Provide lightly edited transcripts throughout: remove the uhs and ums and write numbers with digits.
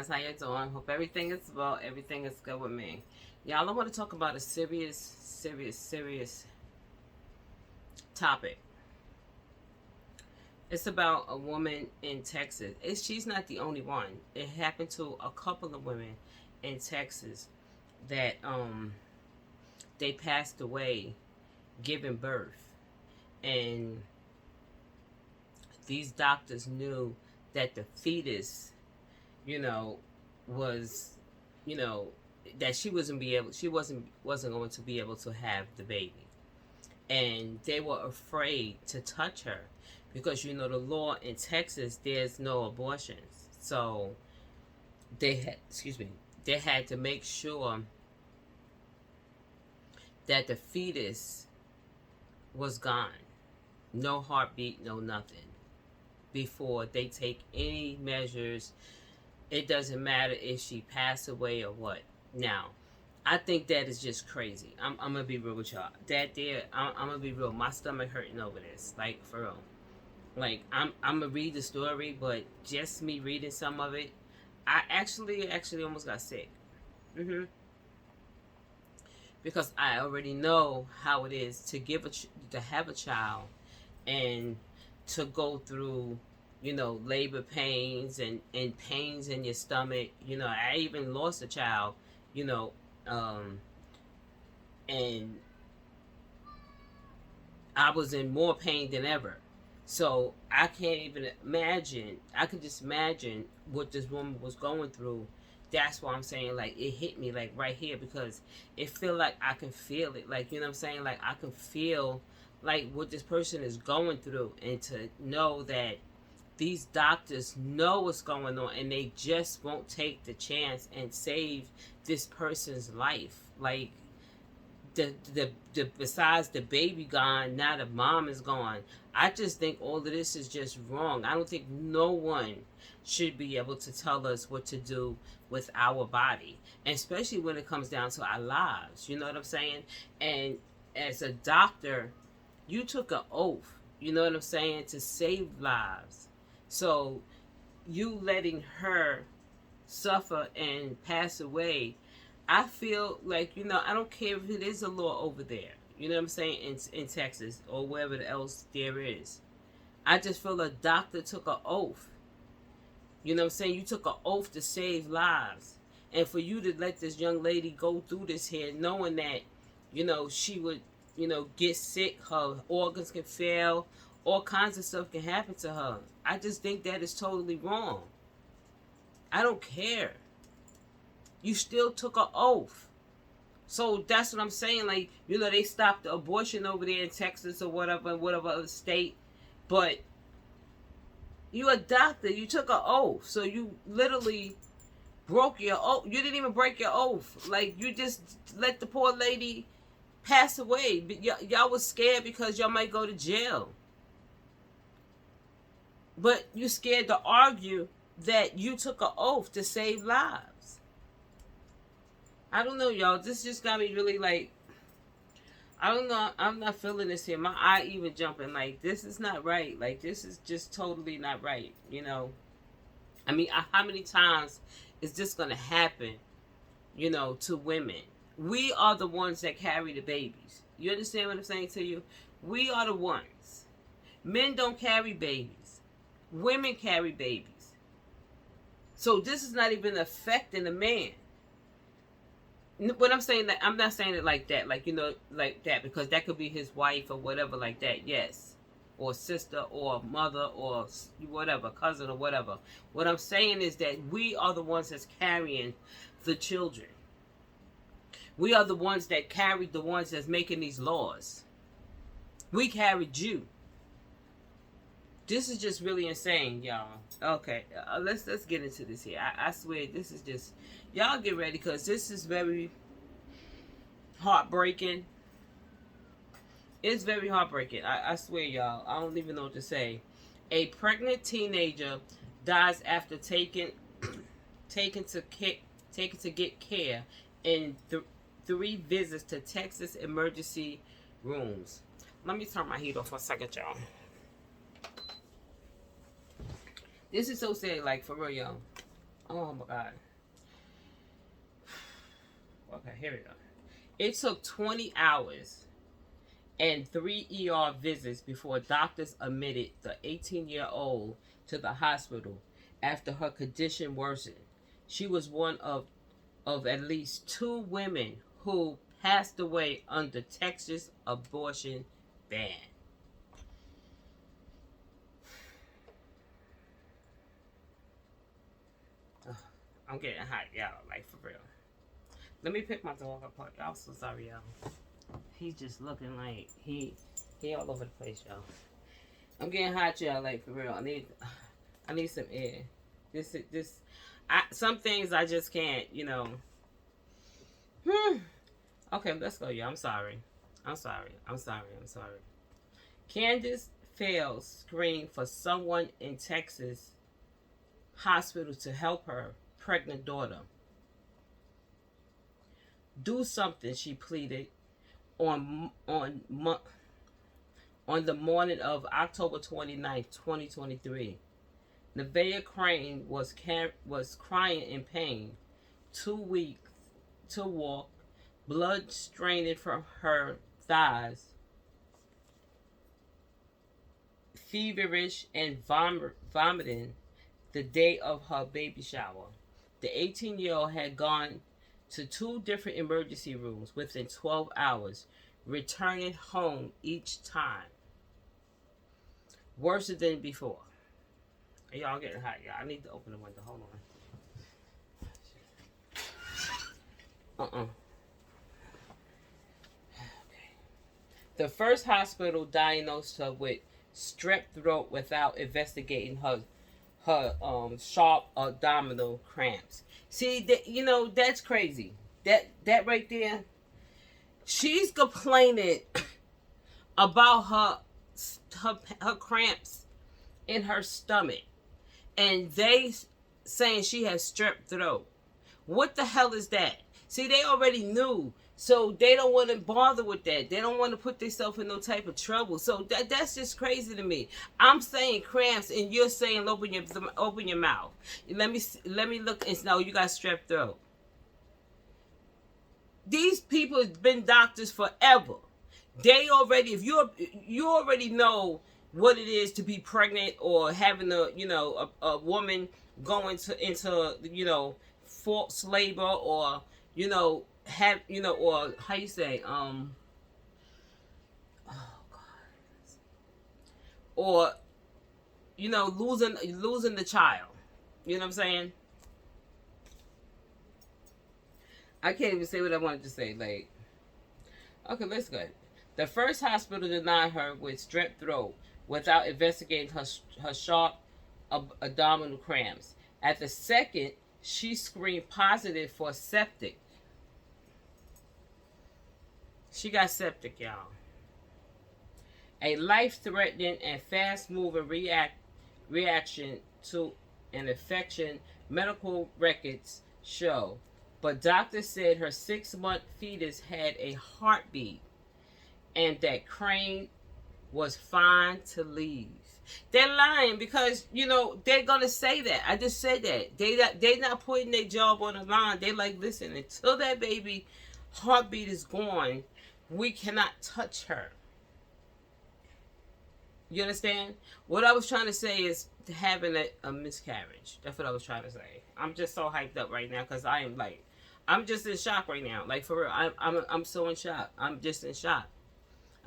guys, how you doing? Hope everything is well. Everything is good with me. Y'all, I want to talk about a serious topic. It's about a woman in Texas. She's not the only one. It happened to a couple of women in Texas that they passed away giving birth, and these doctors knew that the fetus, was, that she wasn't going to be able to have the baby, and they were afraid to touch her because the law in Texas, there's no abortions, so they had to make sure that the fetus was gone, no heartbeat, no nothing, before they take any measures. It doesn't matter if she passed away or what. Now, I think that is just crazy. I'm gonna be real with y'all. I'm gonna be real. My stomach hurting over this, like for real. Like I'm gonna read the story, but just me reading some of it, I actually almost got sick. Because I already know how it is to to have a child, and to go through, labor pains and pains in your stomach. I even lost a child, and I was in more pain than ever. So I can't even imagine. I could just imagine what this woman was going through. That's why I'm saying, like, it hit me, like, right here, because it feel like I can feel it. Like, what I'm saying? Like, I can feel, like, what this person is going through, and to know that these doctors know what's going on, and they just won't take the chance and save this person's life. Like, the besides the baby gone, now the mom is gone. I just think all of this is just wrong. I don't think no one should be able to tell us what to do with our body, and especially when it comes down to our lives. You know what I'm saying? And as a doctor, you took an oath, to save lives. So you letting her suffer and pass away, I feel like, I don't care if it is a law over there, in Texas or wherever else there is. I just feel a doctor took an oath. You took an oath to save lives. And for you to let this young lady go through this here, knowing that, she would, get sick, her organs can fail, all kinds of stuff can happen to her. I just think that is totally wrong. I don't care. You still took an oath. So that's what I'm saying. Like, they stopped the abortion over there in Texas or whatever other state. But you a doctor. You took an oath. So you literally broke your oath. You didn't even break your oath. Like, you just let the poor lady pass away. But y'all was scared because y'all might go to jail. But you scared to argue that you took an oath to save lives. I don't know, y'all. This just got me really, like, I don't know. I'm not feeling this here. My eye even jumping. Like, this is not right. Like, this is just totally not right, I mean, how many times is this going to happen, to women? We are the ones that carry the babies. You understand what I'm saying to you? We are the ones. Men don't carry babies. Women carry babies. So this is not even affecting the man. What I'm saying, that I'm not saying it like that, like, like that, because that could be his wife or whatever, like that, yes, or sister or mother or whatever, cousin or whatever. What I'm saying is that we are the ones that's carrying the children. We are the ones that carried the ones that's making these laws. We carried you. This is just really insane, y'all. Okay, let's get into this here. I swear, this is just, y'all get ready, because this is very heartbreaking. It's very heartbreaking. I swear, y'all. I don't even know what to say. A pregnant teenager dies after taken to get care in 3 visits to Texas emergency rooms. Let me turn my heat off for a second, y'all. This is so sad, like, for real, y'all. Oh my God. Okay, here we go. It took 20 hours and 3 ER visits before doctors admitted the 18-year-old to the hospital after her condition worsened. She was one of at least 2 women who passed away under Texas abortion ban. Ugh, I'm getting hot, y'all, like for real. Let me pick my dog apart. Y'all, so sorry, y'all. He's just looking like he all over the place, y'all. I'm getting hot, y'all, like for real. I need some air. Some things I just can't, you know. Okay, let's go, y'all. I'm sorry. I'm sorry. I'm sorry. I'm sorry. Candace fails screen for someone in Texas hospital to help her pregnant daughter. Do something, she pleaded on the morning of October 29th, 2023. Nevaeh Crane was crying in pain, too weak to walk, blood straining from her thighs, feverish and vomiting the day of her baby shower. The 18-year-old had gone to 2 different emergency rooms within 12 hours, returning home each time. Worse than before. Y'all getting hot, y'all. I need to open the window. Hold on. Okay. The first hospital diagnosed her with strep throat without investigating her sharp abdominal cramps. See, that's crazy. That right there. She's complaining about her cramps in her stomach, and they saying she has strep throat. What the hell is that? See, they already knew, so they don't want to bother with that. They don't want to put themselves in no type of trouble. So that's just crazy to me. I'm saying cramps, and you're saying open your mouth. Let me look and know you got strep throat. These people have been doctors forever. They already, if you already know what it is to be pregnant or having a woman going into false labor, or or how you say oh God, or losing the child. You know what I'm saying? I can't even say what I wanted to say. Like, okay, let's go. The first hospital denied her with strep throat without investigating her sharp abdominal cramps. At the second, she screened positive for septic. She got septic, y'all. A life-threatening and fast-moving reaction to an infection, medical records show. But doctors said her 6-month fetus had a heartbeat and that Crane was fine to leave. They're lying because, they're going to say that. I just said that. They not putting their job on the line. They like, listen, until that baby heartbeat is gone, we cannot touch her. You understand? What I was trying to say is having a miscarriage. That's what I was trying to say. I'm just so hyped up right now because I'm just in shock right now. Like, for real, I'm so in shock. I'm just in shock.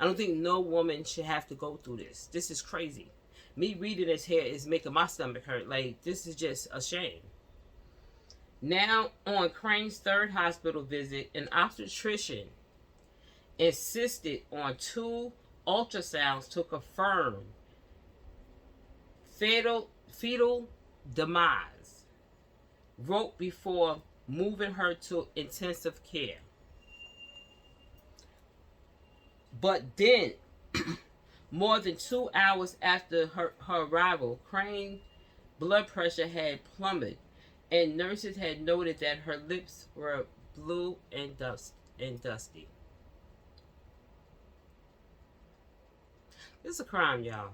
I don't think no woman should have to go through this. This is crazy. Me reading this here is making my stomach hurt. Like, this is just a shame. Now, on Crane's 3rd hospital visit, an obstetrician insisted on 2 ultrasounds to confirm fetal demise, wrote before moving her to intensive care. But then, more than 2 hours after her arrival, Crane's blood pressure had plummeted, and nurses had noted that her lips were blue and dusty. This is a crime, y'all.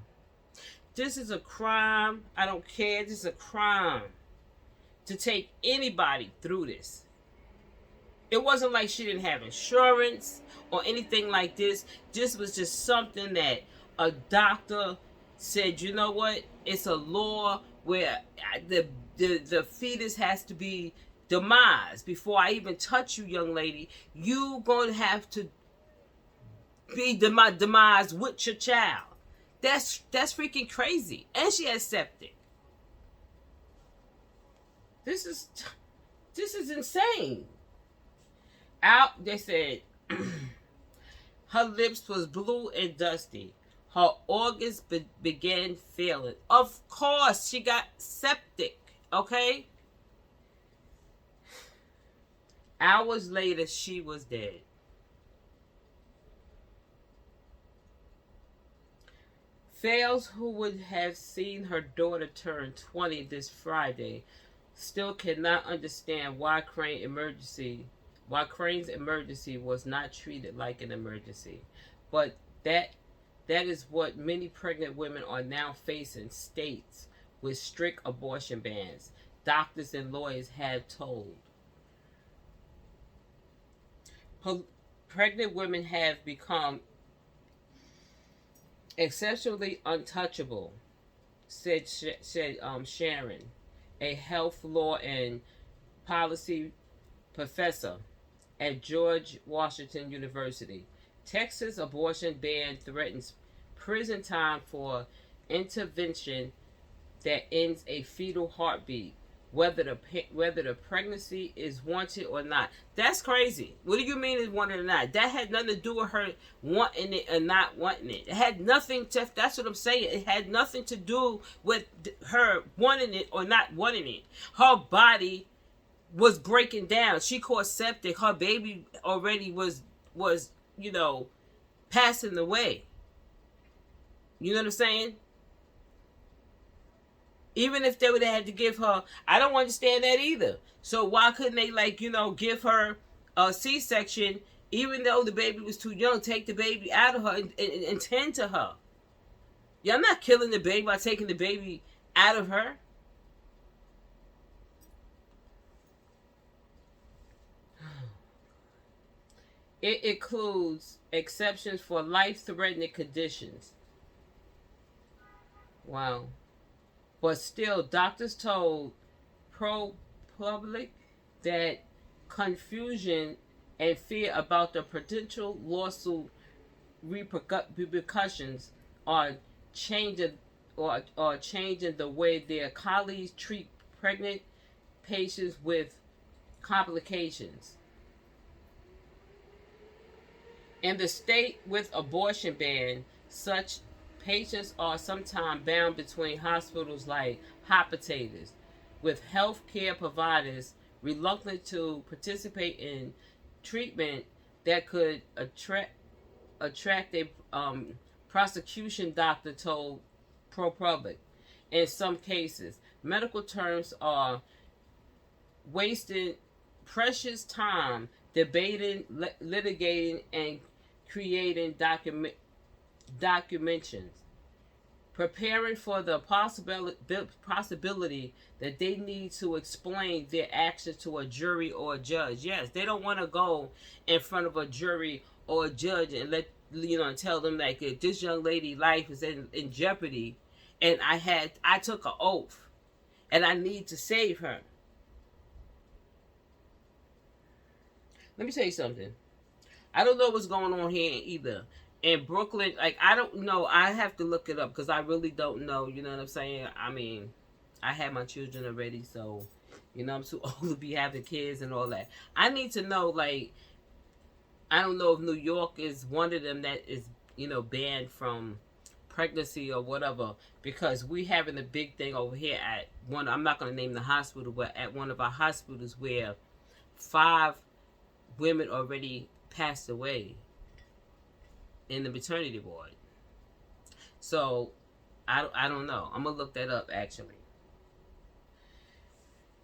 This is a crime. I don't care. This is a crime. to take anybody through this. It wasn't like she didn't have insurance or anything like this. This was just something that a doctor said, you know what? It's a law where the fetus has to be demised before I even touch you, young lady. You gonna have to be demised with your child. That's freaking crazy. And she has septic. This is insane. Out, they said her lips was blue and dusty. Her organs began failing. Of course, she got septic. Okay. Hours later, she was dead. Fales, who would have seen her daughter turn 20 this Friday, still cannot understand why Crane's emergency was not treated like an emergency. But that is what many pregnant women are now facing states with strict abortion bans, doctors and lawyers have told. Pregnant women have become exceptionally untouchable, said Sharon, a health law and policy professor at George Washington University. Texas abortion ban threatens prison time for intervention that ends a fetal heartbeat, whether the pregnancy is wanted or not. That's crazy. What do you mean is wanted or not? That had nothing to do with her wanting it or not wanting it. It had nothing to, that's what I'm saying. It had nothing to do with her wanting it or not wanting it. Her body was breaking down. She caught septic. Her baby already was passing away. You know what I'm saying? Even if they would have had to give her, I don't understand that either. So why couldn't they give her a C-section, even though the baby was too young, take the baby out of her and tend to her? Yeah, I'm not killing the baby by taking the baby out of her. It includes exceptions for life-threatening conditions. Wow. But still, doctors told ProPublica that confusion and fear about the potential lawsuit repercussions are changing the way their colleagues treat pregnant patients with complications. In the state with abortion ban, such patients are sometimes bound between hospitals like hot potatoes, with health care providers reluctant to participate in treatment that could attract a prosecution, doctor told ProPublica. In some cases, medical terms are wasting precious time debating, litigating, and creating documentations, preparing for the possibility that they need to explain their actions to a jury or a judge. Yes, they don't want to go in front of a jury or a judge and tell them like, if this young lady's life is in jeopardy, and I took an oath, and I need to save her. Let me tell you something. I don't know what's going on here either. In Brooklyn, I don't know. I have to look it up because I really don't know. You know what I'm saying? I mean, I had my children already, so, I'm too old to be having kids and all that. I need to know, I don't know if New York is one of them that is, banned from pregnancy or whatever, because we having a big thing over here at one, I'm not going to name the hospital, but at one of our hospitals where 5 women already passed away in the maternity ward. So I don't know. I'm gonna look that up actually.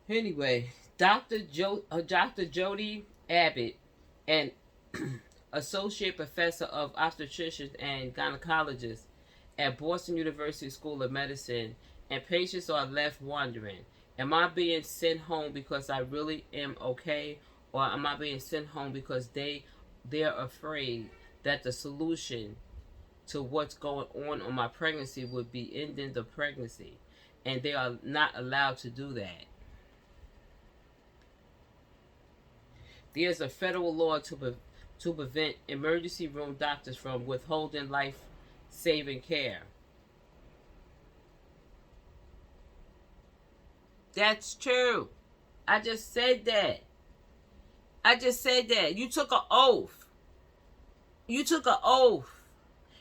Anyway, Dr. Jody Abbott, an associate professor of obstetrician and gynecologist at Boston University School of Medicine, and patients are left wondering, Am I being sent home because I really am okay, or am I being sent home because they're afraid that the solution to what's going on my pregnancy would be ending the pregnancy, and they are not allowed to do that. There's a federal law to prevent emergency room doctors from withholding life-saving care. That's true. I just said that. I just said that. You took an oath. You took an oath.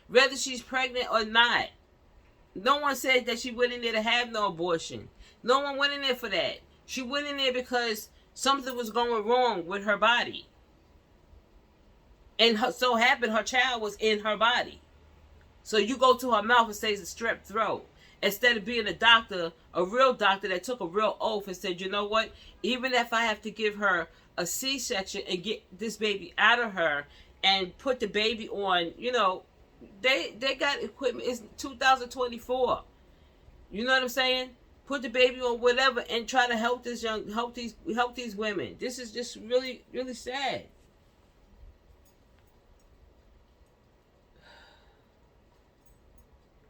Whether she's pregnant or not. No one said that she went in there to have no abortion. No one went in there for that. She went in there because something was going wrong with her body. And so happened her child was in her body. So you go to her mouth and say it's a strep throat. Instead of being a doctor, a real doctor that took a real oath and said, you know what? Even if I have to give her a C-section and get this baby out of her and put the baby on, you know, they got equipment. It's 2024. You know what I'm saying? Put the baby on whatever and try to help these women. This is just really, really sad.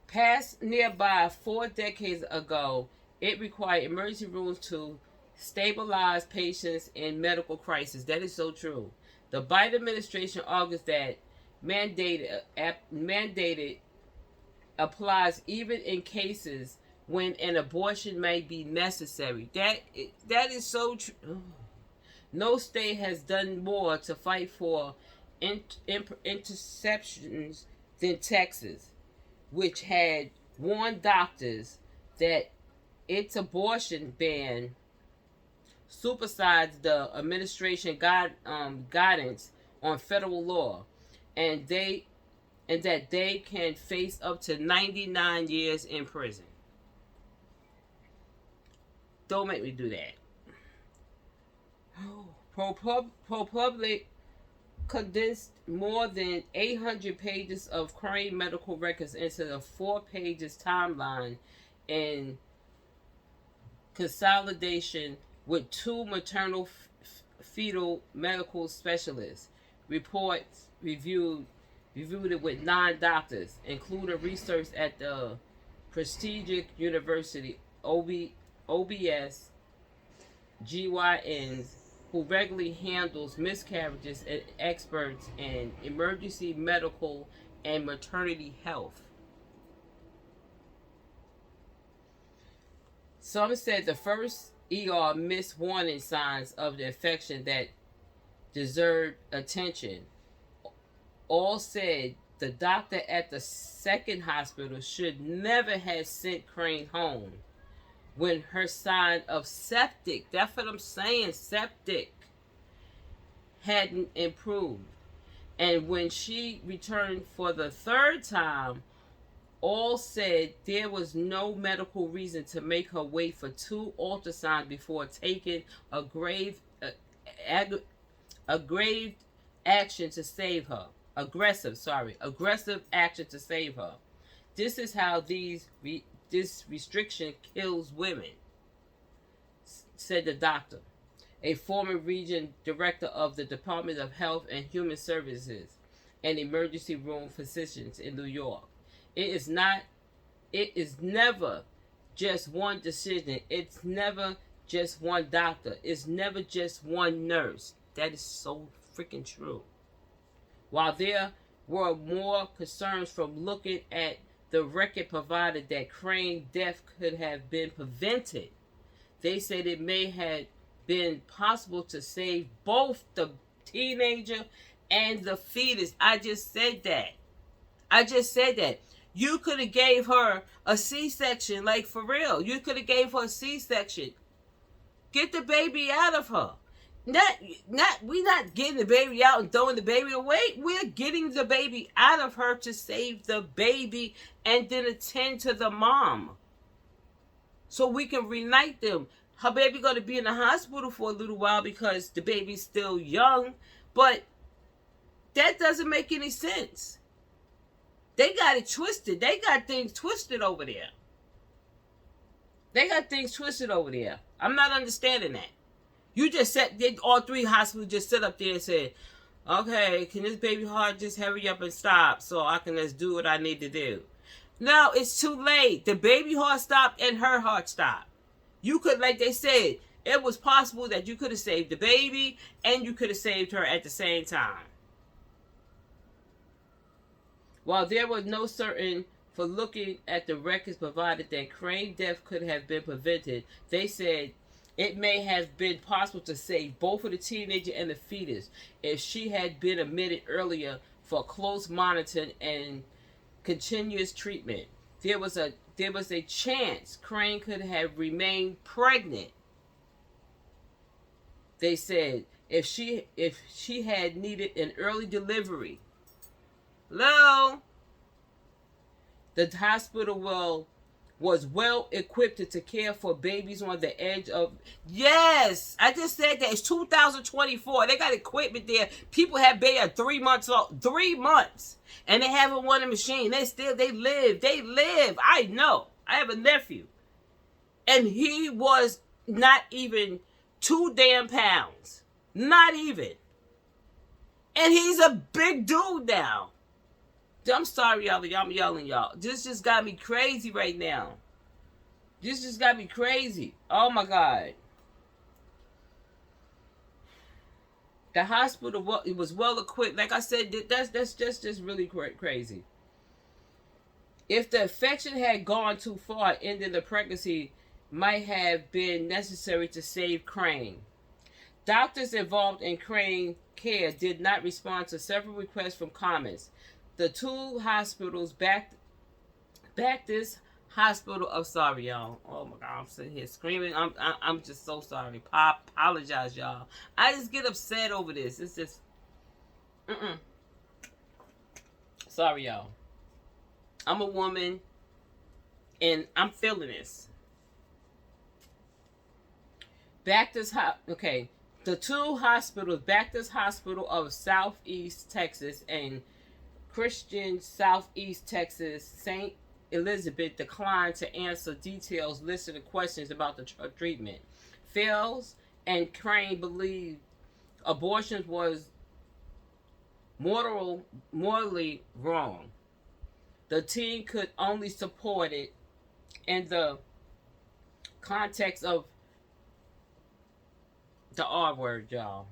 Passed nearby 4 decades ago, it required emergency rooms to stabilize patients in medical crisis. That is so true. The Biden administration argues that mandated applies even in cases when an abortion may be necessary. That is so true. No state has done more to fight for interceptions than Texas, which had warned doctors that its abortion ban supersedes the administration guidance on federal law, and that they can face up to 99 years in prison. Don't make me do that. ProPublica condensed more than 800 pages of Crane medical records into a 4-page timeline in consolidation with 2 maternal fetal medical specialists. Reports reviewed it with 9 doctors, including research at the prestigious university OB-GYNs, who regularly handles miscarriages and experts in emergency medical and maternity health. Some said the first ER missed warning signs of the infection that deserved attention. All said the doctor at the second hospital should never have sent Crane home when her sign of septic, that's what I'm saying, septic, hadn't improved. And when she returned for the 3rd time, all said there was no medical reason to make her wait for 2 ultrasounds before taking aggressive action to save her. Aggressive action to save her. This is how this restriction kills women, said the doctor, a former region director of the Department of Health and Human Services and Emergency Room Physicians in New York. It is never just one decision. It's never just one doctor. It's never just one nurse. That is so freaking true. While there were more concerns from looking at the record provided that Crane death could have been prevented, they said it may have been possible to save both the teenager and the fetus. I just said that. You could have gave her a C-section, like for real. You could have gave her a C-section. Get the baby out of her. We're not getting the baby out and throwing the baby away. We're getting the baby out of her to save the baby and then attend to the mom, so we can reunite them. Her baby going to be in the hospital for a little while because the baby's still young, but that doesn't make any sense. They got it twisted. They got things twisted over there. They got things twisted over there. I'm not understanding that. You just said, all three hospitals just sit up there and said, okay, can this baby heart just hurry up and stop so I can just do what I need to do? No, it's too late. The baby heart stopped and her heart stopped. You could, like they said, it was possible that you could have saved the baby and you could have saved her at the same time. While there was no certain for looking at the records provided that Crane's death could have been prevented, they said it may have been possible to save both of the teenager and the fetus if she had been admitted earlier for close monitoring and continuous treatment. There was a chance Crane could have remained pregnant. They said if she had needed an early delivery. Hello? The hospital was well equipped to care for babies on the edge of... Yes! I just said that. It's 2024. They got equipment there. People have baby at 3 months old. 3 months. And they haven't won a machine. They live. I know. I have a nephew. And he was not even 2 damn pounds. Not even. And he's a big dude now. I'm sorry, y'all. I'm yelling, y'all. This just got me crazy right now. This just got me crazy. Oh, my God. The hospital, it was well equipped. Like I said, that's just really crazy. If the infection had gone too far, ending the pregnancy might have been necessary to save Crane. Doctors involved in Crane care did not respond to several requests from comments. The two hospitals backed this hospital. I'm sorry, y'all. Oh my God, I'm sitting here screaming. I'm just so sorry. Apologize, y'all. I just get upset over this. It's just, sorry, y'all. I'm a woman, and I'm feeling this. Okay. The two hospitals, Baptist Hospital of Southeast Texas and Christian Southeast Texas St. Elizabeth, declined to answer details listed in questions about the treatment. Fales and Crane believed abortion was morally wrong. The team could only support it in the context of the R word, y'all.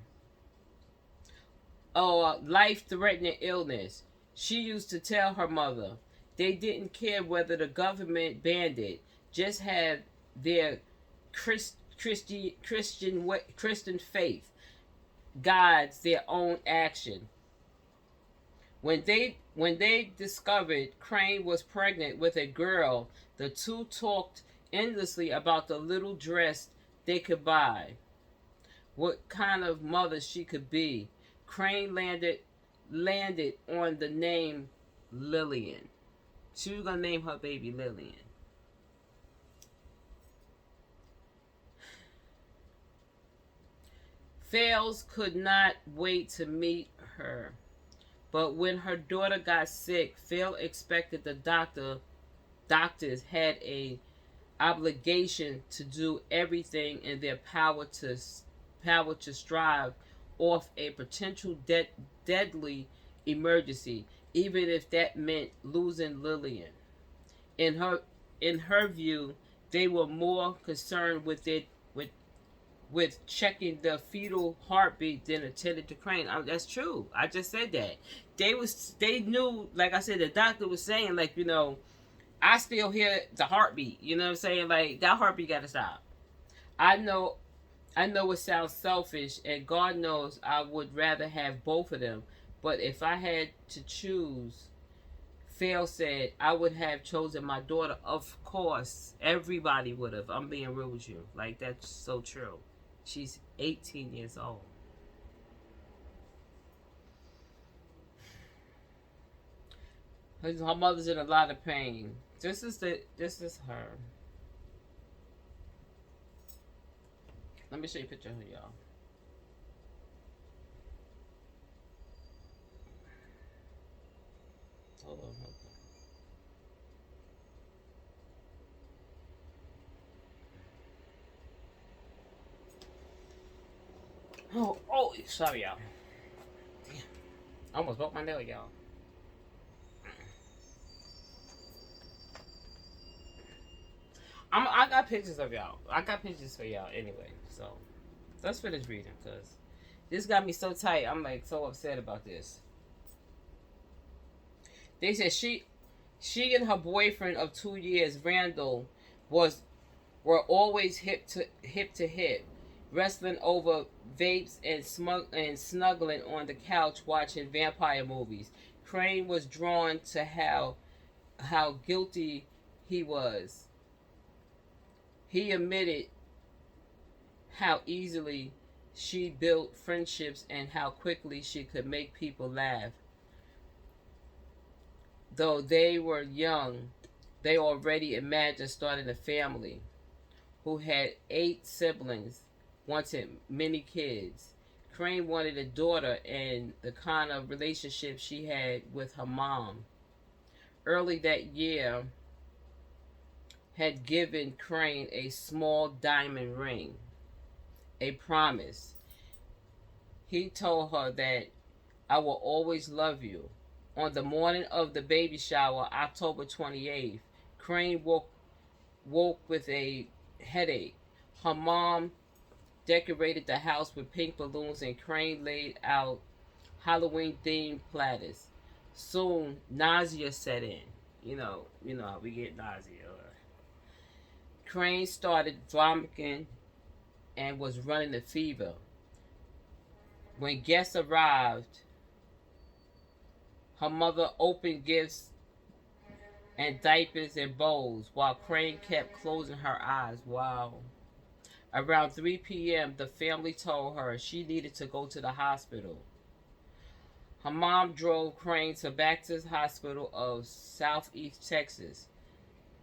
Oh, life-threatening illness. She used to tell her mother they didn't care whether the government banned it, just have their Christian faith guides their own action. When they discovered Crane was pregnant with a girl, the two talked endlessly about the little dress they could buy, what kind of mother she could be. Crane landed on the name Lillian. She was gonna name her baby Lillian. Fales could not wait to meet her, but when her daughter got sick, Fale expected the doctors had a obligation to do everything in their power to strive off a potential deadly emergency, even if that meant losing Lillian. In her view, they were more concerned with checking the fetal heartbeat than attended to Crane. That's true. I just said that. They knew, like I said, the doctor was saying, like, I still hear the heartbeat. You know what I'm saying? Like, that heartbeat got to stop. I know it sounds selfish, and God knows I would rather have both of them. But if I had to choose, Phil said, I would have chosen my daughter. Of course, everybody would have. I'm being real with you. Like, that's so true. She's 18 years old. Her mother's in a lot of pain. This is her. Let me show you a picture of her, y'all. Hold on. Oh, sorry, y'all. Damn, I almost broke my nail, y'all. I got pictures of y'all. I got pictures for y'all anyway. So let's finish reading because this got me so tight. I'm like so upset about this. They said she and her boyfriend of 2 years, Randall, was were always hip to hip, wrestling over vapes and snuggling on the couch watching vampire movies. Crane was drawn to how guilty he was. He admitted how easily she built friendships and how quickly she could make people laugh. Though they were young, they already imagined starting a family. Who had 8 siblings, wanted many kids. Crane wanted a daughter and the kind of relationship she had with her mom. Early that year, had given Crane a small diamond ring, a promise. He told her that I will always love you. On the morning of the baby shower, October 28th, Crane woke with a headache. Her mom decorated the house with pink balloons and Crane laid out Halloween themed platters. Soon nausea set in. You know how we get nausea. Crane started vomiting and was running a fever. When guests arrived, her mother opened gifts and diapers and bowls while Crane kept closing her eyes. Wow. Around 3 p.m., the family told her she needed to go to the hospital. Her mom drove Crane to Baxter's Hospital of Southeast Texas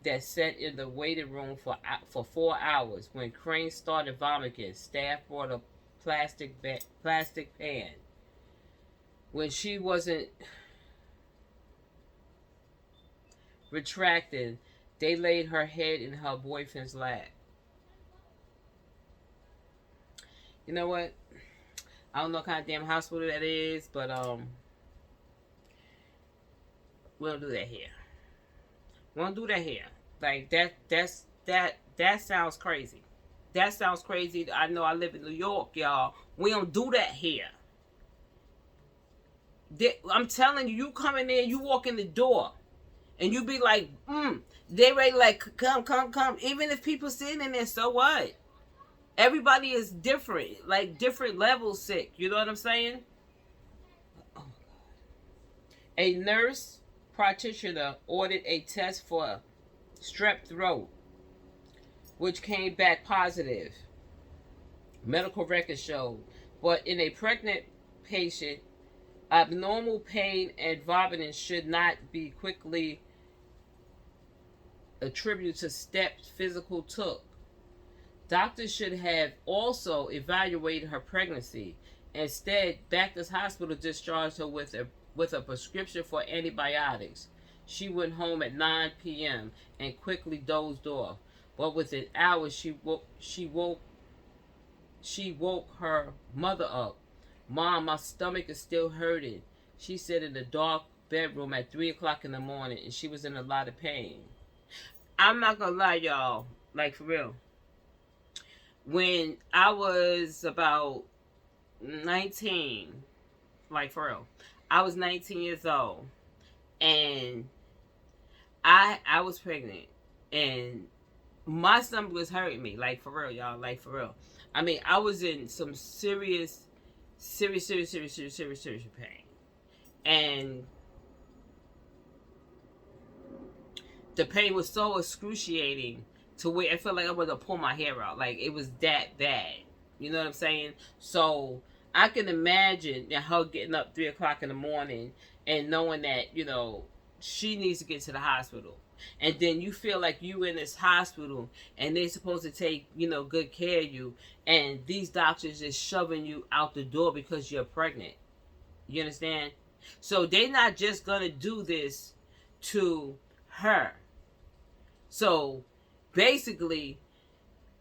that sat in the waiting room for 4 hours. When Crane started vomiting, staff brought a plastic pan. When she wasn't retracting, they laid her head in her boyfriend's lap. You know what? I don't know what kind of damn hospital that is, but we don't do that here. We don't do that here. Like that sounds crazy. That sounds crazy. I know I live in New York, y'all. We don't do that here. I'm telling you, you come in there, you walk in the door, and you be like, they ready like come. Even if people sitting in there, so what? Everybody is different, like different levels sick. You know what I'm saying? A nurse practitioner ordered a test for strep throat, which came back positive. Medical records showed. But in a pregnant patient, abnormal pain and vomiting should not be quickly attributed to steps physical took. Doctors should have also evaluated her pregnancy. Instead, Baptist Hospital discharged her with a prescription for antibiotics. She went home at 9 p.m. and quickly dozed off. But within hours, she woke her mother up. Mom, my stomach is still hurting. She said in the dark bedroom at 3 o'clock in the morning, and she was in a lot of pain. I'm not gonna lie, y'all. Like, for real. When I was about 19, like for real, I was 19 years old, and I was pregnant, and my stomach was hurting me, like for real, y'all, like for real. I mean, I was in some serious pain, and the pain was so excruciating to where I felt like I was gonna pull my hair out. Like it was that bad. You know what I'm saying? So I can imagine her getting up 3 o'clock in the morning and knowing that, she needs to get to the hospital. And then you feel like you in this hospital and they're supposed to take, good care of you. And these doctors is shoving you out the door because you're pregnant. You understand? So they're not just gonna do this to her. So basically,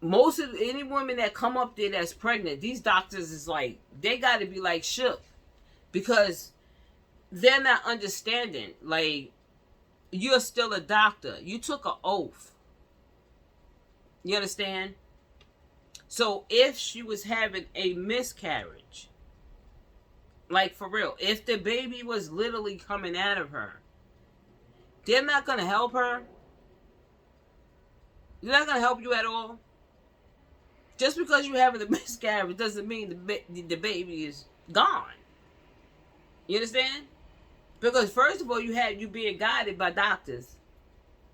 most of any women that come up there that's pregnant, these doctors is like, they got to be like shook, because they're not understanding. Like, you're still a doctor. You took an oath. You understand? So if she was having a miscarriage, like for real, if the baby was literally coming out of her, they're not going to help her. They're not going to help you at all. Just because you're having a miscarriage doesn't mean the baby is gone. You understand? Because first of all, you being guided by doctors,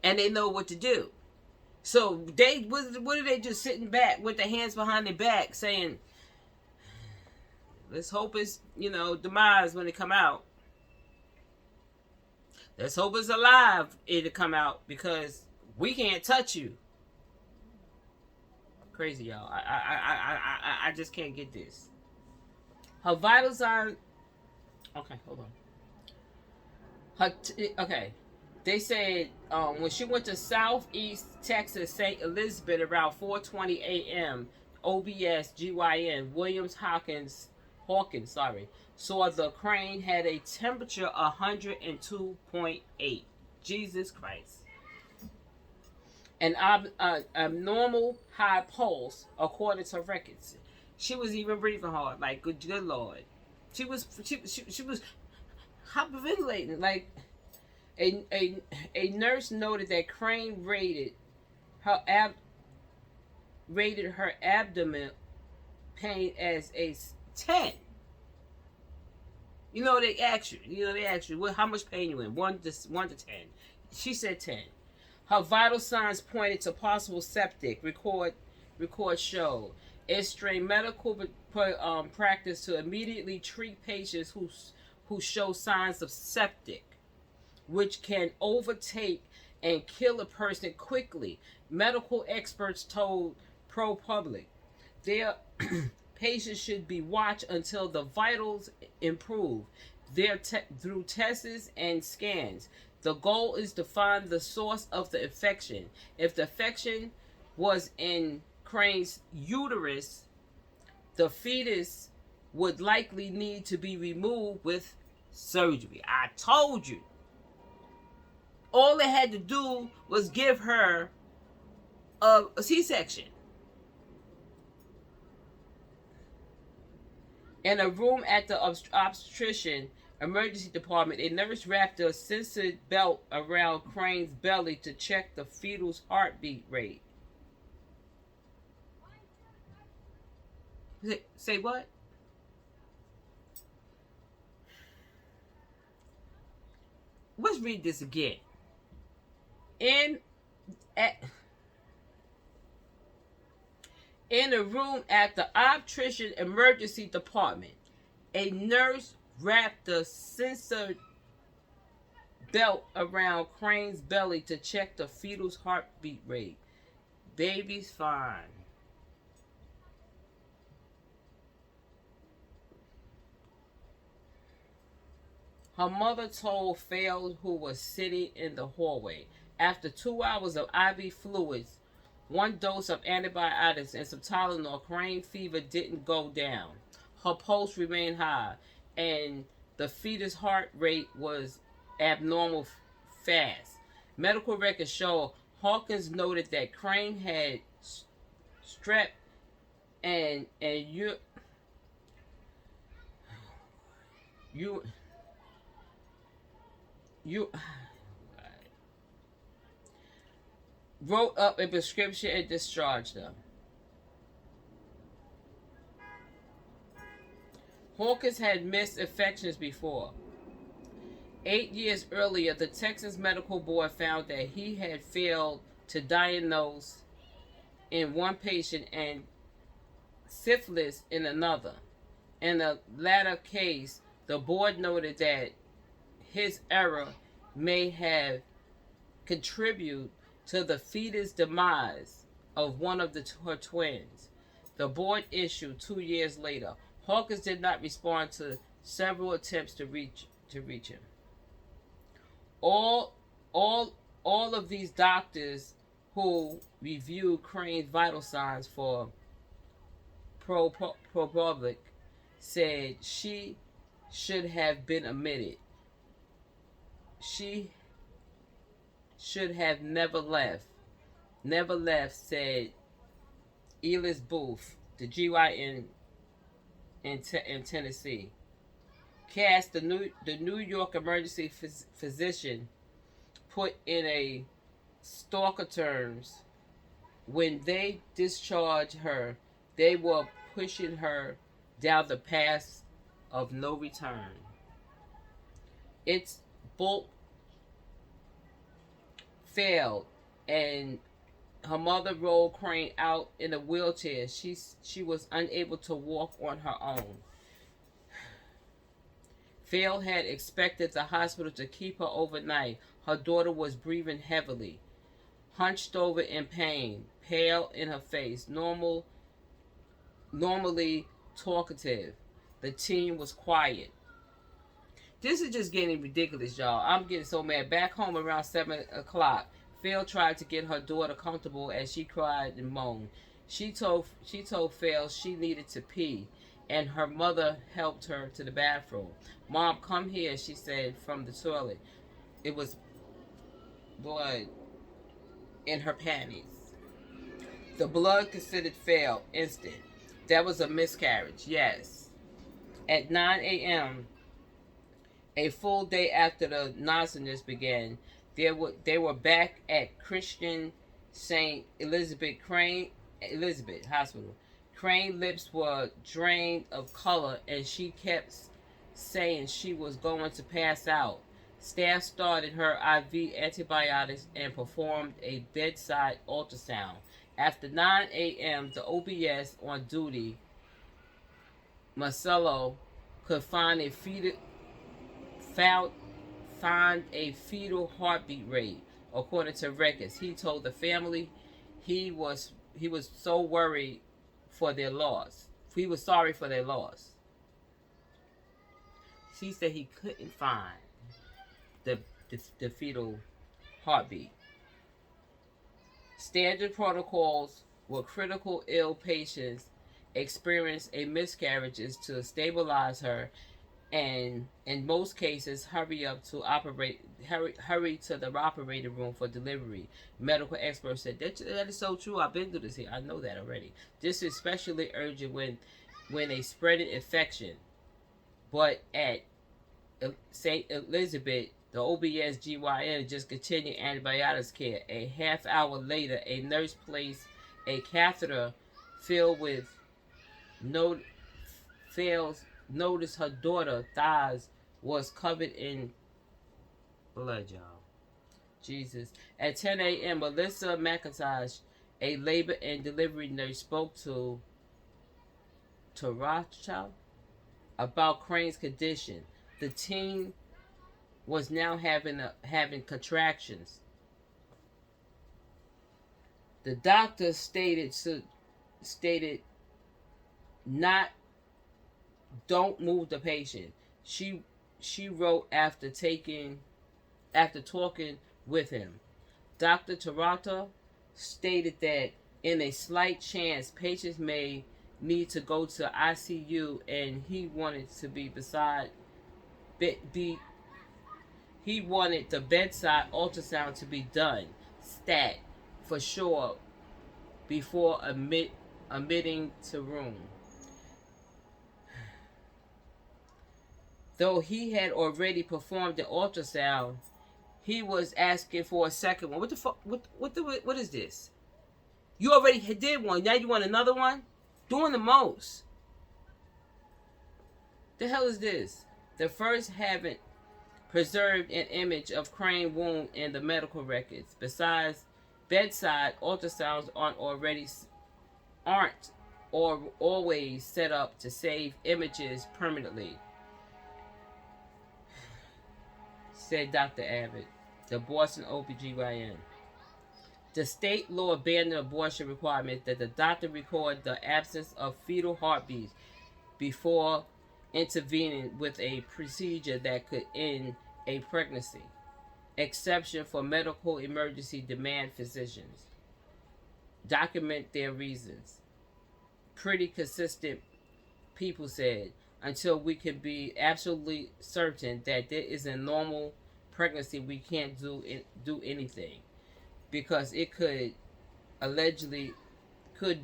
and they know what to do. So what are they just sitting back with their hands behind their back saying, let's hope it's, demise when it come out. Let's hope it's alive it'll come out, because we can't touch you. Crazy, y'all. I just can't get this. Her vital sign. Okay, hold on. Okay. They said when she went to Southeast Texas, St. Elizabeth, around 4:20 a.m., OB-GYN Hawkins, saw the crane had a temperature 102.8. Jesus Christ. An abnormal high pulse, according to records. She was even breathing hard, like good Lord. She was hyperventilating. Like a nurse noted that Crane rated her abdomen pain as a 10. They ask you, how much pain you in? 1 to 10. She said 10. Her vital signs pointed to possible septic. Record show. It strained medical practice to immediately treat patients who show signs of septic, which can overtake and kill a person quickly. Medical experts told ProPublica their patients should be watched until the vitals improve through tests and scans. The goal is to find the source of the infection. If the infection was in Crane's uterus, the fetus would likely need to be removed with surgery. I told you. All they had to do was give her a C-section. In a room at the obstetrician emergency department, a nurse wrapped a sensored belt around Crane's belly to check the fetal's heartbeat rate. Say what? Let's read this again. In a room at the obstetrician emergency department, a nurse wrapped a sensor belt around Crane's belly to check the fetal's heartbeat rate. Baby's fine. Her mother told Fail, who was sitting in the hallway. After 2 hours of IV fluids, 1 dose of antibiotics, and some Tylenol, Crane fever didn't go down. Her pulse remained high, and the fetus heart rate was abnormal fast. Medical records show Hawkins noted that Crane had strep and you wrote up a prescription and discharged them. Hawkins had missed infections before. 8 years earlier, the Texas Medical Board found that he had failed to diagnose in one patient and syphilis in another. In the latter case, the board noted that his error may have contributed to the fetus demise of one of her twins. The board issued 2 years later. Hawkins did not respond to several attempts to reach him. All of these doctors who reviewed Crane's vital signs for ProPublica, said she should have been admitted. She should have never left. Never left, said Elis Booth, the GYN in Tennessee. Cass, the New York emergency physician, put in a stalker terms, when they discharged her, they were pushing her down the path of no return. Its bolt failed, and her mother rolled Crane out in a wheelchair. She was unable to walk on her own. Phil had expected the hospital to keep her overnight. Her daughter was breathing heavily, hunched over in pain, pale in her face, normally talkative. The team was quiet. This is just getting ridiculous, y'all. I'm getting so mad. Back home around 7 o'clock, Phil tried to get her daughter comfortable as she cried and moaned. She told Phil she needed to pee, and her mother helped her to the bathroom. "Mom, come here," she said from the toilet. It was blood in her panties. The blood considered Phil instant. That was a miscarriage, yes. At 9 a.m., a full day after the nonsense began, they were back at Christian St. Elizabeth Hospital. Crane's lips were drained of color, and she kept saying she was going to pass out. Staff started her IV antibiotics and performed a bedside ultrasound. After 9 a.m., the OBS on duty, Marcelo, could find a fetal heartbeat rate. According to records, he told the family he was so worried for their loss. He was sorry for their loss. He said he couldn't find the fetal heartbeat. Standard protocols were critical ill patients experience a miscarriages to stabilize her, and in most cases hurry to the operating room for delivery. Medical experts said that is so true. I've been through this here. I know that already. This is especially urgent when a spreading infection. But at St. Elizabeth, the OB-GYN just continued antibiotics care. A half hour later, a nurse placed a catheter filled with noticed her daughter's thighs was covered in blood, y'all. Jesus. At 10 a.m., Melissa McIntosh, a labor and delivery nurse, spoke to Rothschild about Crane's condition. The teen was now having contractions. The doctor stated don't move the patient. She wrote after talking with him. Dr. Tarata stated that in a slight chance, patients may need to go to ICU, and he wanted the bedside ultrasound to be done stat for sure before admitting to room. Though he had already performed the ultrasound, he was asking for a second one. What the fuck? What is this? You already did one. Now you want another one? Doing the most. The hell is this? The first haven't preserved an image of Crane wound in the medical records. Besides, bedside ultrasounds aren't always set up to save images permanently, said Dr. Abbott, the Boston OB-GYN. The state law abandoned abortion requirement that the doctor record the absence of fetal heartbeats before intervening with a procedure that could end a pregnancy. Exception for medical emergency demand physicians. document their reasons. Pretty consistent people said, until we can be absolutely certain that there is a normal pregnancy, we can't do anything, because it could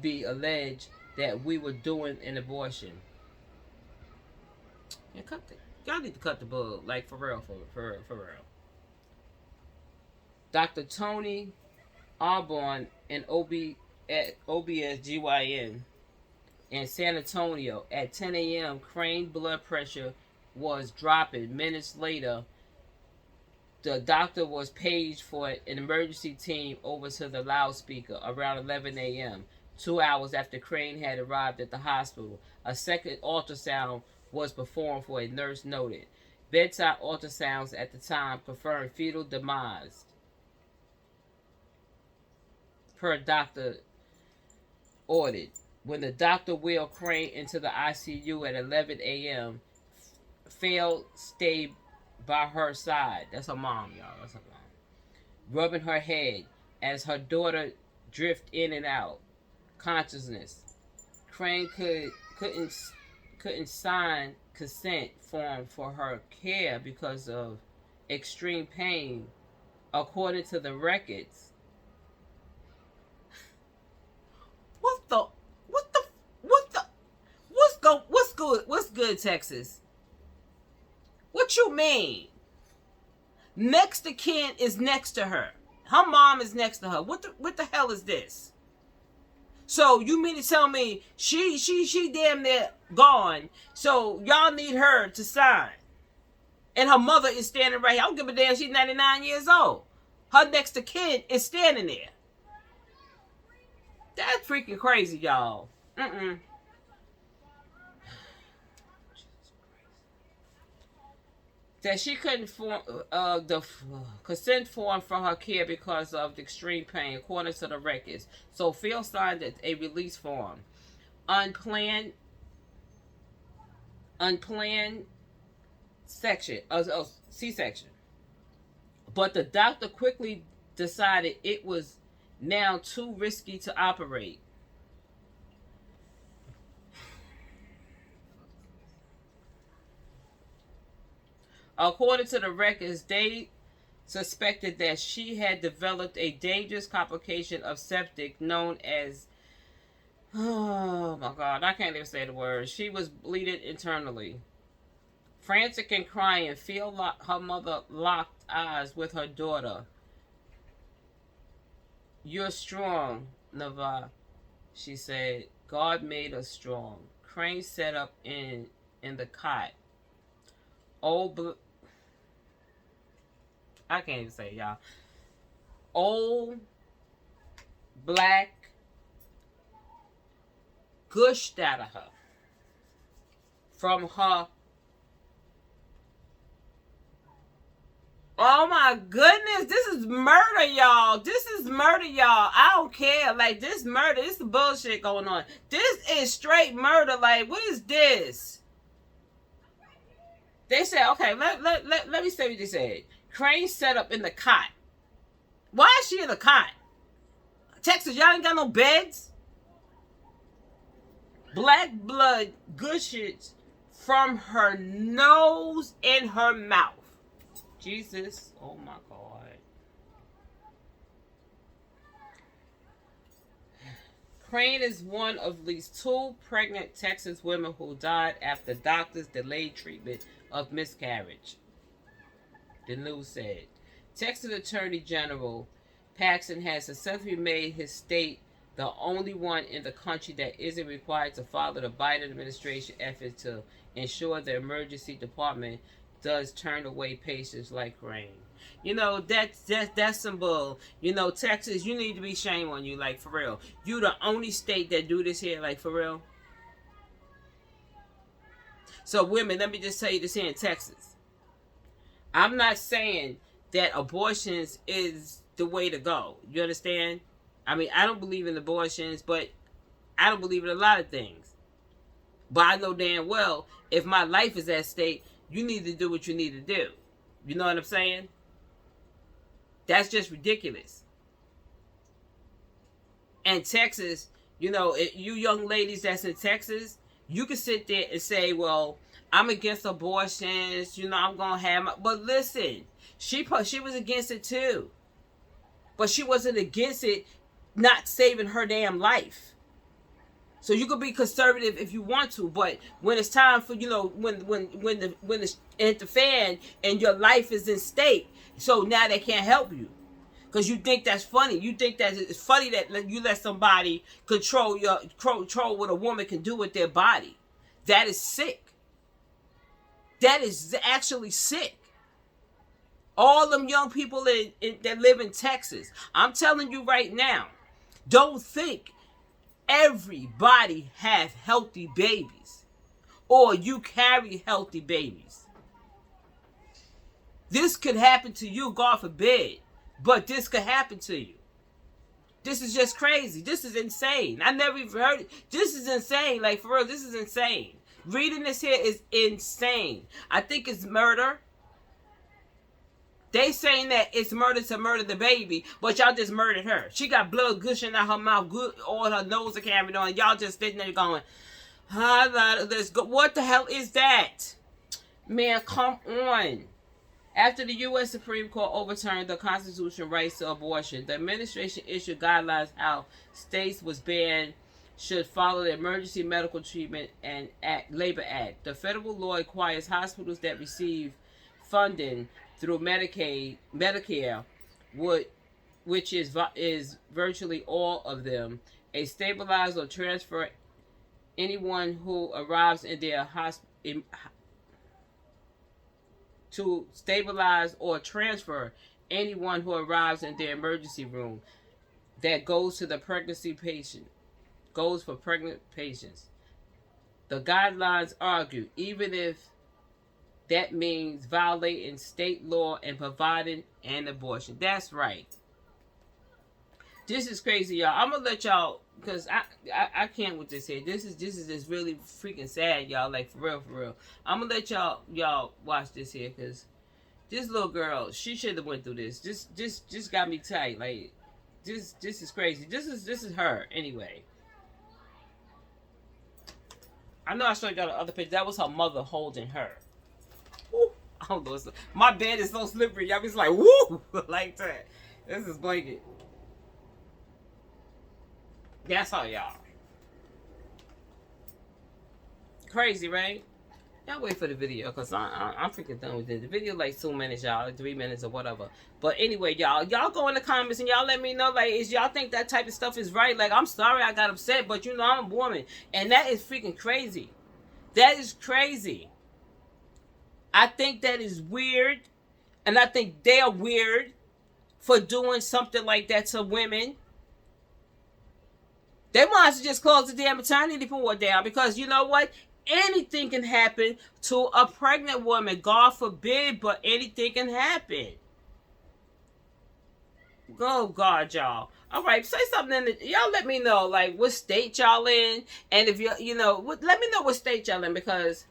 be alleged that we were doing an abortion. Yeah, y'all need to cut the bull, like, for real, for real. Dr. Tony Arbonne, an OB-GYN in San Antonio, at 10 a.m., Crane's blood pressure was dropping. Minutes later, the doctor was paged for an emergency team over to the loudspeaker around 11 a.m., 2 hours after Crane had arrived at the hospital. A second ultrasound was performed for a nurse noted. Bedside ultrasounds at the time confirmed fetal demise. Per doctor ordered. When the doctor wheeled Crane into the ICU at 11 a.m., Phil stayed by her side. That's her mom, y'all. That's her mom. Rubbing her head as her daughter drifted in and out consciousness. Crane couldn't sign consent form for her care because of extreme pain, according to the records. What's good, Texas? What you mean? Next to kin is next to her. Her mom is next to her. What the hell is this? So you mean to tell me she damn near gone, so y'all need her to sign? And her mother is standing right here. I don't give a damn, she's 99 years old. Her next to kin is standing there. That's freaking crazy, y'all. That she couldn't form the consent form for her care because of the extreme pain, according to the records. So Phil signed a release form. Unplanned section, C-section. But the doctor quickly decided it was now too risky to operate. According to the records, they suspected that she had developed a dangerous complication of septic known as, oh my God, I can't even say the word. She was bleeding internally. Frantic and crying, her mother locked eyes with her daughter. "You're strong, Nava," she said. "God made us strong." Crane sat up in the cot. I can't even say it, y'all. Old black gushed out of her from her. Oh my goodness, this is murder, y'all. This is murder, y'all. I don't care. Like, this murder, this is bullshit going on. This is straight murder. Like, what is this? They said, okay, let me say what they said. Crane set up in the cot. Why is she in the cot? Texas, y'all ain't got no beds? Black blood gushes from her nose and her mouth. Jesus, oh my God. Crane is one of at least 2 pregnant Texas women who died after doctors delayed treatment of miscarriage, the news said. Texas Attorney General Paxton has successfully made his state the only one in the country that isn't required to follow the Biden administration efforts to ensure the emergency department does turn away patients like Crane. You know, that's some bull. You know, Texas, you need to be shame on you, like, for real. You the only state that do this here, like, for real. So, women, let me just tell you this here in Texas. I'm not saying that abortions is the way to go. You understand? I mean, I don't believe in abortions, but I don't believe in a lot of things. But I know damn well, if my life is at stake, you need to do what you need to do. You know what I'm saying? That's just ridiculous. And Texas, you know, you young ladies that's in Texas, you can sit there and say, well, I'm against abortions, you know, I'm going to have my... But listen, she was against it too. But she wasn't against it not saving her damn life. So you could be conservative if you want to, but when it's time for, you know, when it's at the fan and your life is in stake, so now they can't help you. Because you think that's funny. You think that it's funny that you let somebody control what a woman can do with their body. That is sick. That is actually sick. All them young people that live in Texas, I'm telling you right now, don't think everybody have healthy babies or you carry healthy babies. This could happen to you, God forbid, but this could happen to you. This is just crazy. This is insane. I never even heard it. This is insane. Like, for real, this is insane. Reading this here is insane. I think it's murder. They saying that it's murder to murder the baby, but y'all just murdered her. She got blood gushing out her mouth, good, all her nose are carried on. Y'all just sitting there going, what the hell is that? Man, come on. After the U.S. Supreme Court overturned the constitutional rights to abortion, the administration issued guidelines how states was banned should follow the Emergency Medical Treatment and Labor Act. The federal law requires hospitals that receive funding through Medicare, which is virtually all of them, a stabilize or transfer anyone who arrives in their hospital to stabilize or transfer anyone who arrives in their emergency room that goes for pregnant patients. The guidelines argue, even if that means violating state law and providing an abortion. That's right. This is crazy, y'all. I'm gonna let y'all, because I can't with this here. This is just really freaking sad, y'all. Like, for real. I'm gonna let y'all watch this here, because this little girl, she should have went through this. Just got me tight. Like, this is crazy. This is her anyway. I know I showed y'all the other picture. That was her mother holding her. Ooh, I don't know. My bed is so slippery. Y'all be like, woo, like that. This is blanket. That's all, y'all. Crazy, right? Y'all wait for the video, because I'm freaking done with it. The video like 2 minutes, y'all, like 3 minutes or whatever. But anyway, y'all go in the comments and y'all let me know, like, is y'all think that type of stuff is right? Like, I'm sorry I got upset, but you know, I'm a woman. And that is freaking crazy. That is crazy. I think that is weird. And I think they're weird for doing something like that to women. They might as well just close the damn maternity ward down, because you know what? Anything can happen to a pregnant woman. God forbid, but anything can happen. Oh, God, y'all. All right, say something. Y'all let me know, like, what state y'all in. And if you know, let me know what state y'all in, because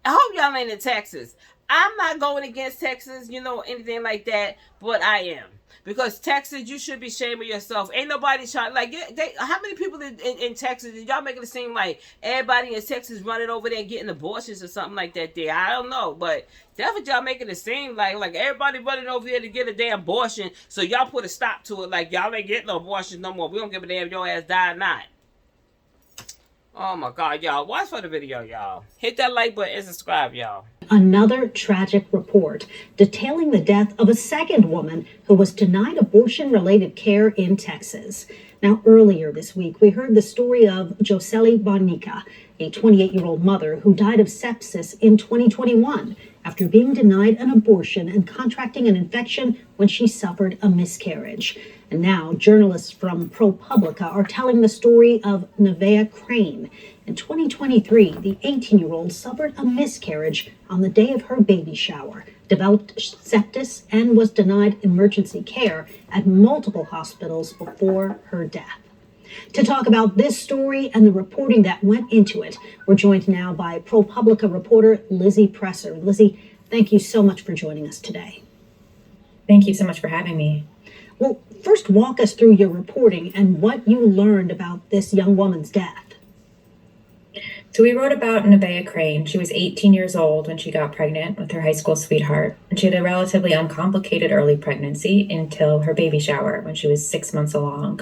I hope y'all ain't in Texas. I'm not going against Texas, you know, anything like that, but I am. Because Texas, you should be shaming yourself. Ain't nobody trying, like, how many people in Texas, y'all making it seem like everybody in Texas running over there and getting abortions or something like that there? I don't know, but that's what y'all making it seem like everybody running over here to get a damn abortion, so y'all put a stop to it, like, y'all ain't getting no abortions no more. We don't give a damn if your ass die or not. Oh my God, y'all. Watch for the video, y'all. Hit that like button and subscribe, y'all. Another tragic report detailing the death of a second woman who was denied abortion-related care in Texas. Now, earlier this week, we heard the story of Josely Barnica, a 28-year-old mother who died of sepsis in 2021 after being denied an abortion and contracting an infection when she suffered a miscarriage. And now, journalists from ProPublica are telling the story of Nevaeh Crane. In 2023, the 18-year-old suffered a miscarriage on the day of her baby shower, developed sepsis, and was denied emergency care at multiple hospitals before her death. To talk about this story and the reporting that went into it, we're joined now by ProPublica reporter Lizzie Presser. Lizzie, thank you so much for joining us today. Thank you so much for having me. Well, first walk us through your reporting and what you learned about this young woman's death. So we wrote about Nevaeh Crane. She was 18 years old when she got pregnant with her high school sweetheart, and she had a relatively uncomplicated early pregnancy until her baby shower when she was 6 months along.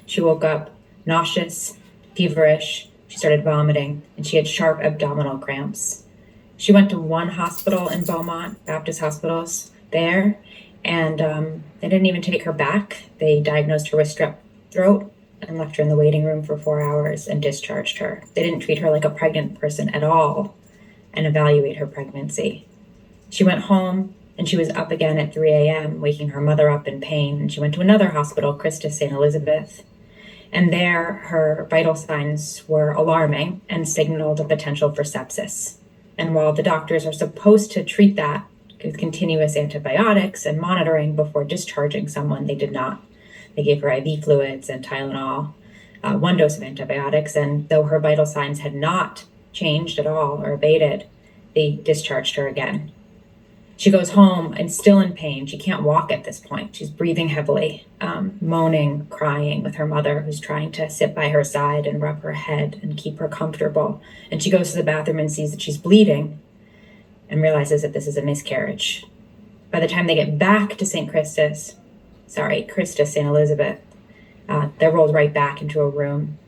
She woke up nauseous, feverish, she started vomiting, and she had sharp abdominal cramps. She went to one hospital in Beaumont, Baptist Hospitals there, and they didn't even take her back. They diagnosed her with strep throat and left her in the waiting room for 4 hours and discharged her. They didn't treat her like a pregnant person at all and evaluate her pregnancy. She went home and she was up again at 3 a.m., waking her mother up in pain. And she went to another hospital, Christus St. Elizabeth. And there, her vital signs were alarming and signaled a potential for sepsis. And while the doctors are supposed to treat that with continuous antibiotics and monitoring before discharging someone, they did not. They gave her IV fluids and Tylenol, one dose of antibiotics, and though her vital signs had not changed at all or abated, they discharged her again. She goes home and still in pain. She can't walk at this point. She's breathing heavily, moaning, crying with her mother, who's trying to sit by her side and rub her head and keep her comfortable. And she goes to the bathroom and sees that she's bleeding and realizes that this is a miscarriage. By the time they get back to Christus St. Elizabeth, they're rolled right back into a room.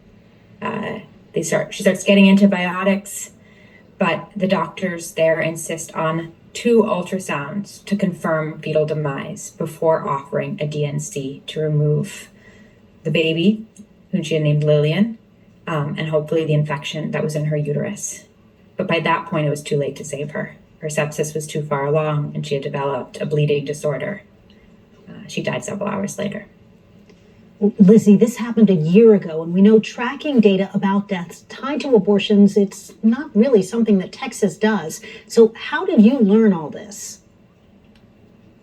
She starts getting antibiotics, but the doctors there insist on 2 ultrasounds to confirm fetal demise before offering a DNC to remove the baby, whom she had named Lillian, and hopefully the infection that was in her uterus. But by that point, it was too late to save her. Her sepsis was too far along, and she had developed a bleeding disorder. She died several hours later. Lizzie, this happened a year ago, and we know tracking data about deaths tied to abortions, it's not really something that Texas does. So how did you learn all this?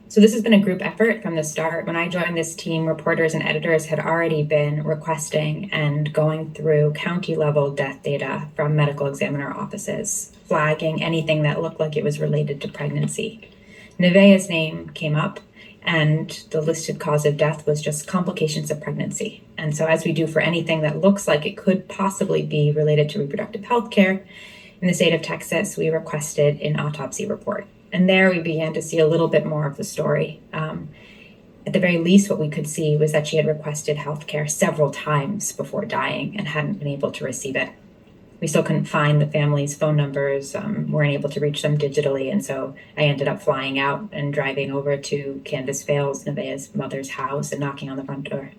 So this has been a group effort from the start. When I joined this team, reporters and editors had already been requesting and going through county-level death data from medical examiner offices, flagging anything that looked like it was related to pregnancy. Nevaeh's name came up, and the listed cause of death was just complications of pregnancy. And so as we do for anything that looks like it could possibly be related to reproductive health care, in the state of Texas, we requested an autopsy report. And there we began to see a little bit more of the story. At the very least, what we could see was that she had requested health care several times before dying and hadn't been able to receive it. We still couldn't find the family's phone numbers, weren't able to reach them digitally. And so I ended up flying out and driving over to Candace Fales, Nevaeh's mother's house, and knocking on the front door.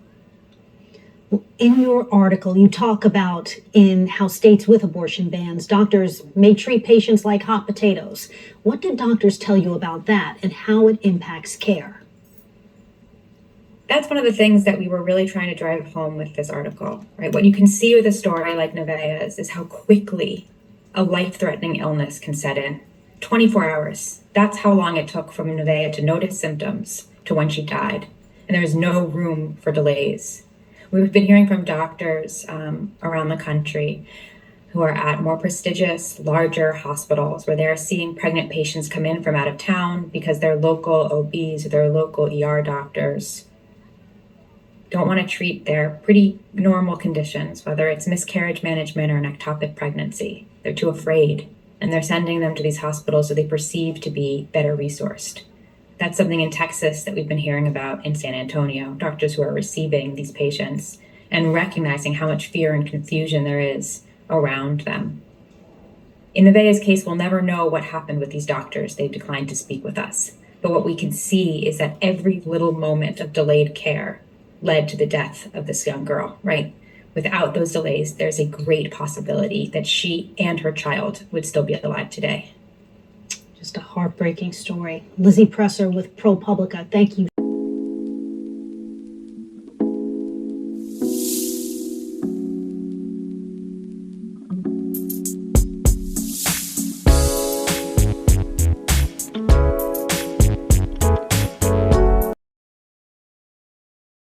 In your article, you talk about in how states with abortion bans, doctors may treat patients like hot potatoes. What did doctors tell you about that and how it impacts care? That's one of the things that we were really trying to drive home with this article, right? What you can see with a story like Nevaeh's is how quickly a life-threatening illness can set in. 24 hours. That's how long it took from Nevaeh to notice symptoms to when she died. And there was no room for delays. We've been hearing from doctors around the country who are at more prestigious, larger hospitals where they're seeing pregnant patients come in from out of town because their local OBs or their local ER doctors don't want to treat their pretty normal conditions, whether it's miscarriage management or an ectopic pregnancy. They're too afraid, and they're sending them to these hospitals that they perceive to be better resourced. That's something in Texas that we've been hearing about in San Antonio, doctors who are receiving these patients and recognizing how much fear and confusion there is around them. In Nevaeh's case, we'll never know what happened with these doctors. They've declined to speak with us. But what we can see is that every little moment of delayed care led to the death of this young girl, right? Without those delays, there's a great possibility that she and her child would still be alive today. Just a heartbreaking story. Lizzie Presser with ProPublica, thank you.